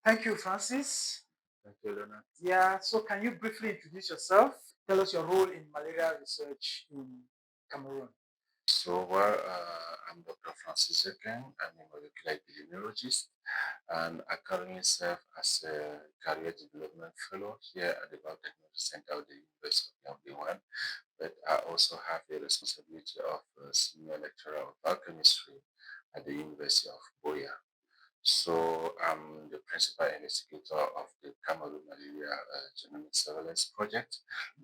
Thank you, Francis. Thank you, Leonard. Yeah, so can you briefly introduce yourself? Tell us your role in malaria research in Cameroon. I'm Dr. Francis Zeukeng. I'm a molecular epidemiologist, and I currently serve as a career development fellow here at the Biotechnology Center of the University of Yaoundé. But I also have the responsibility of senior lecturer of biochemistry at the University of Boya. So I'm the principal investigator of the Cameroon Malaria Genomic Surveillance Project,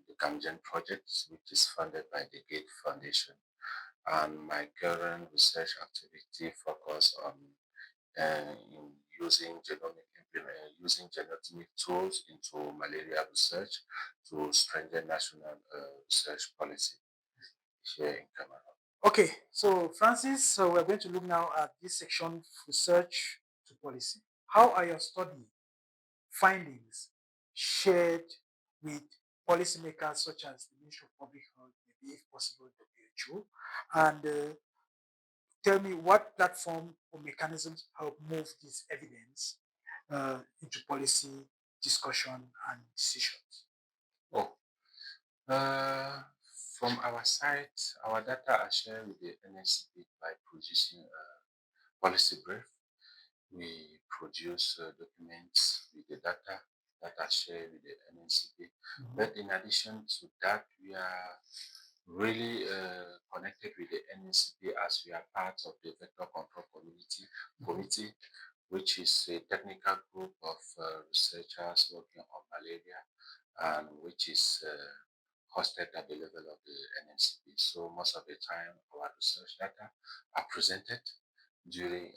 the CAMGEN project, which is funded by the Gate Foundation. And my current research activity focus on in using genomic tools into malaria research to strengthen national research policy here in Cameroon. Okay, so Francis, so we're going to look now at this section, research to policy. How are your study findings shared with policymakers such as the Ministry of Public Health, maybe if possible, WHO? And tell me what platform or mechanisms help move this evidence into policy discussion and decisions? Oh, uh, from our side, our data are shared with the NSCP by producing a policy brief. We produce documents with the data that are shared with the NSCP. But in addition to that, we are really connected with the NSCP as we are part of the Vector Control Committee, which is a technical group of researchers working on malaria and which is hosted at the level of the NMCP. So most of the time, our research data are presented during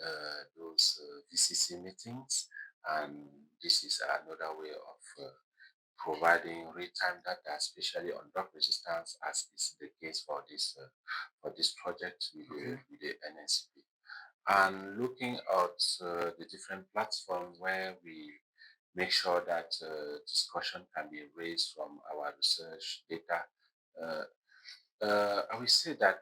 those VCC meetings, and this is another way of providing real-time data, especially on drug resistance, as is the case for this project with the NNCP. And looking at the different platforms where we make sure that discussion can be raised from our research data. I will say that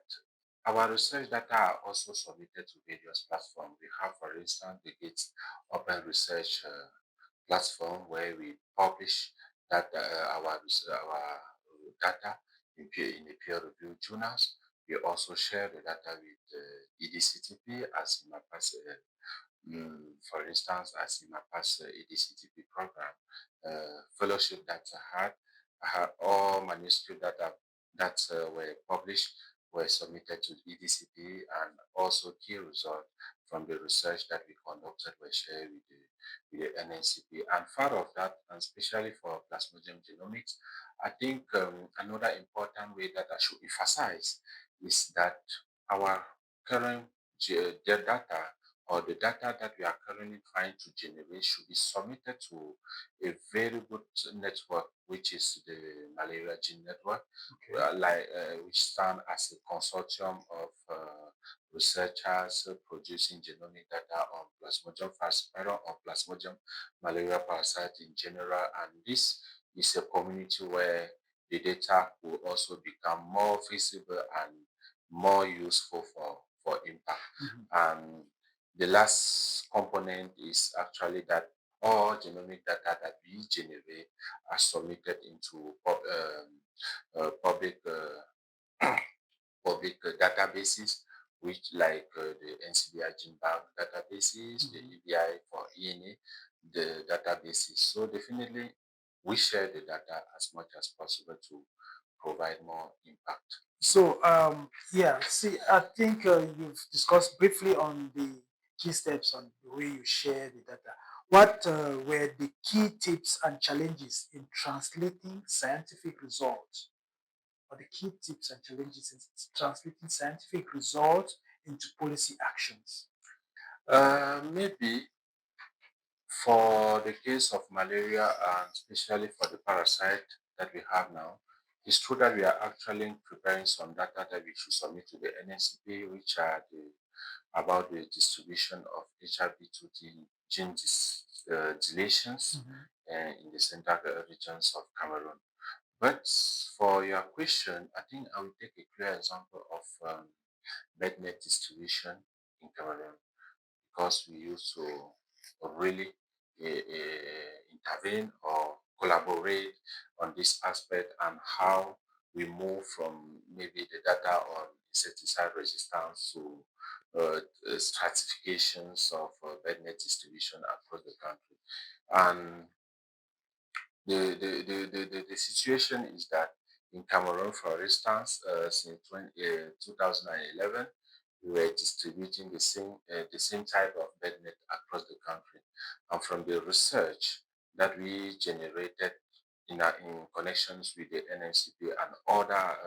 our research data are also submitted to various platforms. We have, for instance, the GATE Open Research platform where we publish that our data in the peer-reviewed journals. We also share the data with EDCTP as in my past, for instance, as in my past EDCTP program fellowship that I had all manuscript that were published were submitted to EDCP, and also key results from the research that we conducted were shared with the NNCP. And part of that, and especially for Plasmodium genomics, I think another important way that I should emphasize is that our current data or the data that we are currently trying to generate should be submitted to a very good network, which is the Malaria Gene Network, which stands as a consortium of researchers producing genomic data on Plasmodium falciparum or Plasmodium malaria parasite in general. And this is a community where the data will also become more visible and more useful for impact. And the last component is actually that all genomic data that we generate are submitted into public databases, which like the NCBI Gene Bank databases, the EBI for ENA, the databases. So definitely, we share the data as much as possible to provide more impact. So, yeah, see, I think you've discussed briefly on the key steps on the way you share the data. What were the key tips and challenges in translating scientific results, or the key tips and challenges in translating scientific results into policy actions? Maybe for the case of malaria, and especially for the parasite that we have now, it's true that we are actually preparing some data that we should submit to the NSCP, which are about the distribution of HRB2 gene deletions in the central regions of Cameroon. But for your question, I think I will take a clear example of bednet distribution in Cameroon, because we used to really intervene or collaborate on this aspect, and how we move from maybe the data on insecticide resistance to stratifications of bed net distribution across the country. And the situation is that in Cameroon, for instance, since 2011, we were distributing the same type of bed net across the country. And from the research that we generated in connections with the NNCP and other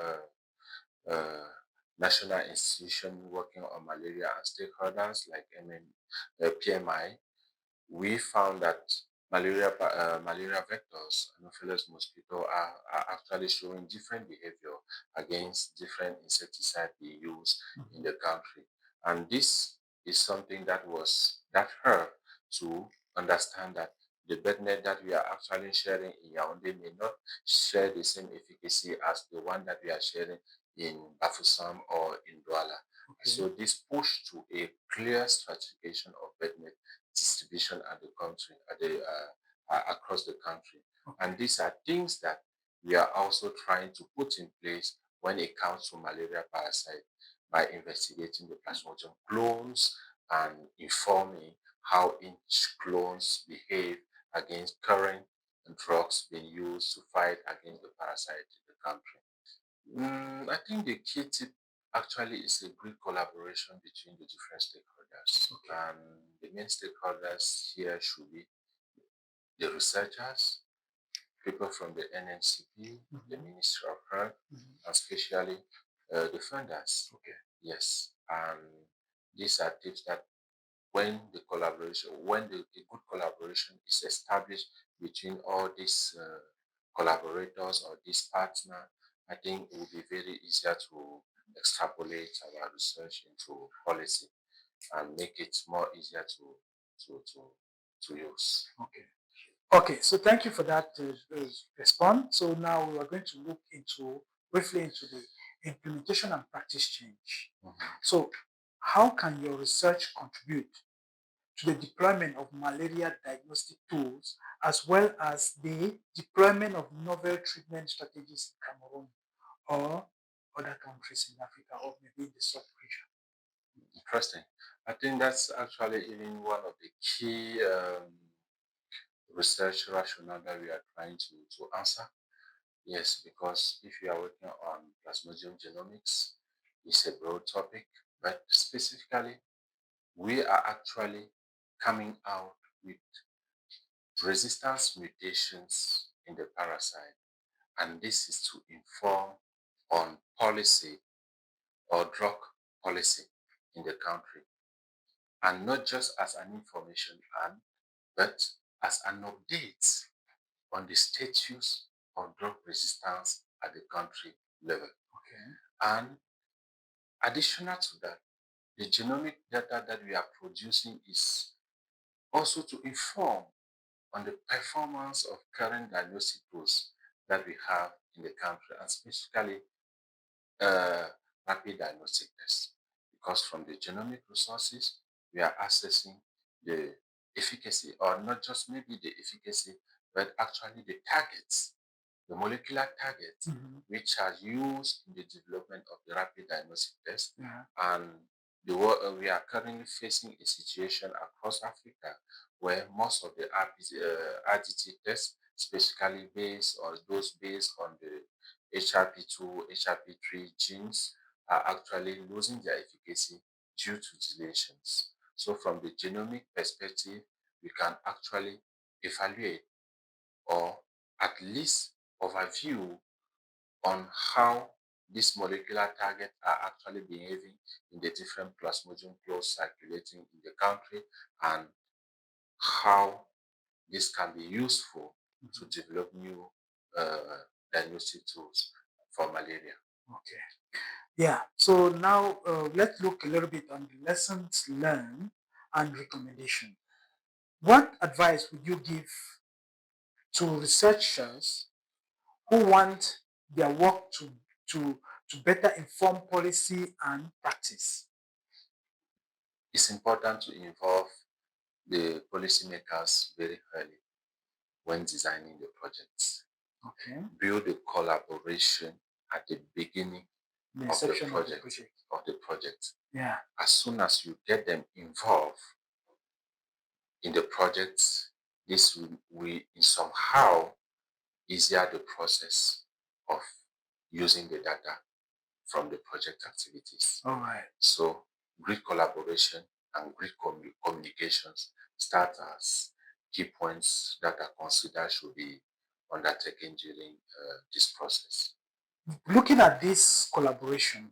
national institutions working on malaria and stakeholders like PMI, we found that malaria vectors, Anopheles mosquito, are actually showing different behavior against different insecticides being used in the country. And this is something that helped to understand that the bed net that we are actually sharing in Yaoundé may not share the same efficacy as the one that we are sharing in Bafoussam or in Douala. Okay. So this pushed to a clear stratification of bed net distribution at the country, across the country. Okay. And these are things that we are also trying to put in place when it comes to malaria parasite by investigating the Plasmodium clones and informing how each clones behave against current drugs being used to fight against the parasite in the country. I think the key tip actually is a great collaboration between the different stakeholders. Okay. And the main stakeholders here should be the researchers, people from the NNCP, the Ministry of Health, and especially the funders. Okay. Yes. And these are tips that when the good collaboration is established between all these collaborators or these partners, I think it will be very easier to extrapolate our research into policy and make it more easier to use. Okay. Okay, so thank you for that response. So now we are going to look briefly into the implementation and practice change. So how can your research contribute to the deployment of malaria diagnostic tools, as well as the deployment of novel treatment strategies in Cameroon or other countries in Africa, or maybe in the sub-region? Interesting. I think that's actually even one of the key research rationale that we are trying to answer. Yes, because if you are working on Plasmodium genomics, it's a broad topic, but specifically, we are actually coming out with resistance mutations in the parasite, and this is to inform on policy or drug policy in the country, and not just as an information but as an update on the status of drug resistance at the country level. Okay. And additional to that, the genomic data that we are producing is also to inform on the performance of current diagnostic tools that we have in the country, and specifically rapid diagnostic tests. Because from the genomic resources, we are assessing the efficacy, or not just maybe the efficacy, but actually the targets, the molecular targets, which are used in the development of the rapid diagnostic test. And we are currently facing a situation across Africa where most of the RDT tests, specifically those based on the HRP2, HRP3 genes, are actually losing their efficacy due to deletions. So from the genomic perspective, we can actually evaluate, or at least overview, on how these molecular targets are actually behaving in the different Plasmodium clones circulating in the country, and how this can be useful to develop new diagnostic tools for malaria. Okay. Yeah, so now let's look a little bit on the lessons learned and recommendation. What advice would you give to researchers who want their work to better inform policy and practice? It's important to involve the policymakers very early. when designing the project. Okay. Build a collaboration at the beginning of the project. Yeah. As soon as you get them involved in the project, this will somehow easier the process of using the data from the project activities. All right. So great collaboration and great communications start as key points that are considered should be undertaken during this process. Looking at this collaboration,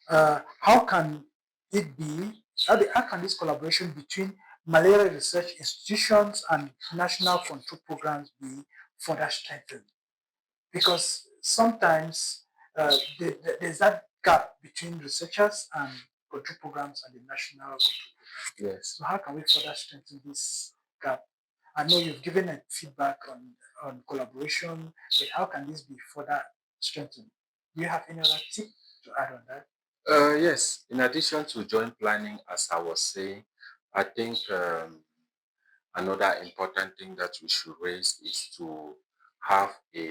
how can it be, how can this collaboration between malaria research institutions and national control programs be further strengthened? Because sometimes there's that gap between researchers and control programs and the national control programs. Yes. So how can we further strengthen this gap? I know you've given a feedback on collaboration, but how can this be further strengthened? Do you have any other tip to add on that? Yes, in addition to joint planning, as I was saying, I think another important thing that we should raise is to have a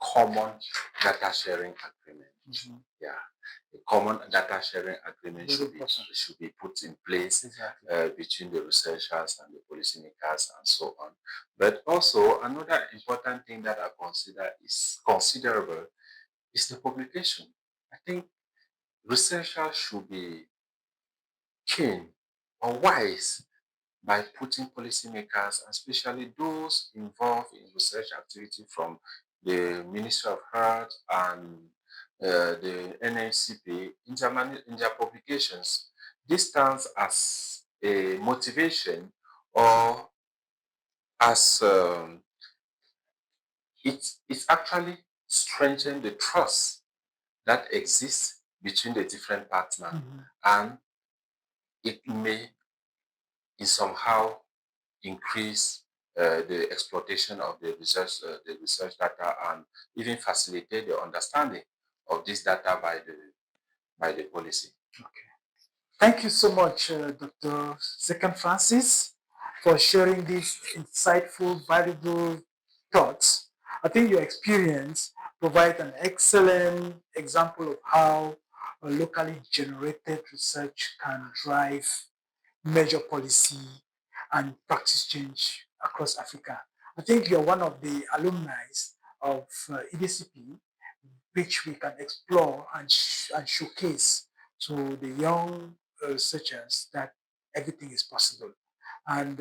common data sharing agreement. Mm-hmm. Yeah, a common data sharing agreement should be put in place between the researchers and the policymakers and so on. But also another important thing that I consider is considerable is the publication. I think researchers should be keen or wise by putting policymakers, especially those involved in research activity from the Ministry of Health and the NHCP in their publications. This stands as a motivation or as it's actually strengthening the trust that exists between the different partners, and it may in somehow increase the exploitation of the research data and even facilitate the understanding of this data by the policy. Okay. Thank you so much, Dr. Zeukeng Francis, for sharing these insightful, valuable thoughts. I think your experience provides an excellent example of how a locally generated research can drive major policy and practice change across Africa. I think you're one of the alumni of EDCP, which we can explore and showcase to the young researchers that everything is possible. And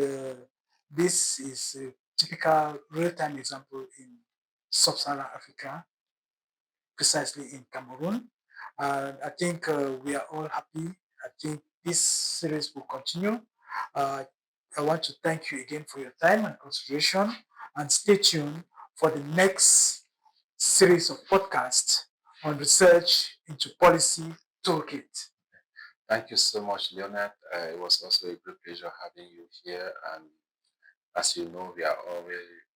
this is a typical real-time example in sub-Saharan Africa, precisely in Cameroon. I think we are all happy. I think this series will continue. I want to thank you again for your time and consideration, and stay tuned for the next series of podcasts on research into policy toolkit. Thank you so much, Leonard. It was also a great pleasure having you here. And as you know, we are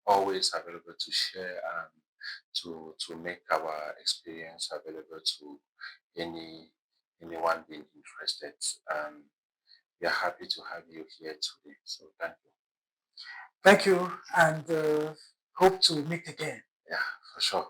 always available to share and to make our experience available to anyone being interested. We are happy to have you here today. So thank you. Thank you, and hope to meet again. Yeah, for sure.